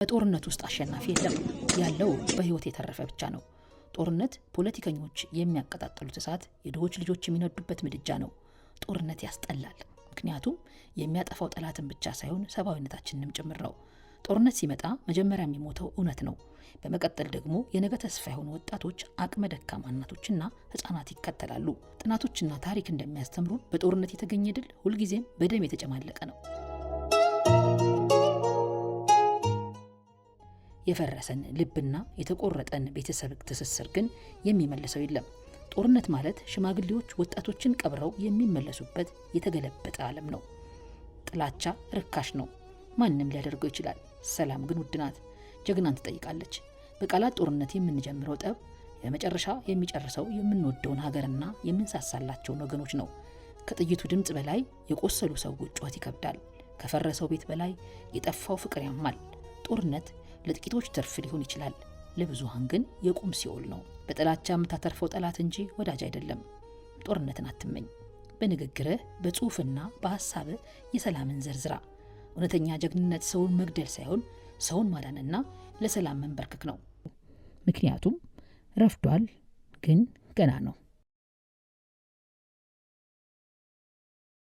በጦርነት ውስጥ አሸናፊ የለም፣ ያለው በህይወት የተረፈ ብቻ ነው። ጦርነት ፖለቲከኞች የሚያቀጣጥሉት እሳት፣ የድሆች ልጆች የሚነዱበት ምድጃ ነው። ጦርነት ያስጠላል፣ ምክንያቱም የሚያጠፋው ጠላትን ብቻ ሳይሆን ሰብአዊነታችንንም ጭምር ነው። ጦርነት ሲመጣ መጀመሪያ የሚሞተው እውነት ነው። በመቀጠል ደግሞ የነገ ተስፋ የሆኑ ወጣቶች፣ አቅመ ደካማ እናቶችና ህፃናት ይከተላሉ። ጥናቶችና ታሪክ እንደሚያስተምሩን በጦርነት የተገኘ ድል ሁልጊዜም በደም የተጨማለቀ ነው። የፈረሰን ልብና የተቆረጠን ቤተሰብ ትስስር ግን የሚመልሰው የለም። ጦርነት ማለት ሽማግሌዎች ወጣቶችን ቀብረው የሚመለሱበት የተገለበጠ ዓለም ነው። ጥላቻ ርካሽ ነው፣ ማንም ሊያደርገው ይችላል። ሰላም ግን ውድ ናት፣ ጀግናን ትጠይቃለች። በቃላት ጦርነት የምንጀምረው ጠብ የመጨረሻ የሚጨርሰው የምንወደውን ሀገርና የምንሳሳላቸውን ወገኖች ነው። ከጥይቱ ድምፅ በላይ የቆሰሉ ሰዎች ጩኸት ይከብዳል። ከፈረሰው ቤት በላይ የጠፋው ፍቅር ያማል። ጦርነት ለጥቂቶች ትርፍ ሊሆን ይችላል፣ ለብዙሃን ግን የቁም ሲኦል ነው። በጥላቻ የምታተርፈው ጠላት እንጂ ወዳጅ አይደለም። ጦርነትን አትመኝ። በንግግርህ በጽሁፍና በሐሳብህ የሰላምን ዘርዝራ። እውነተኛ ጀግንነት ሰውን መግደል ሳይሆን ሰውን ማዳንና ለሰላም መንበርከክ ነው። ምክንያቱም ረፍዷል፣ ግን ገና ነው።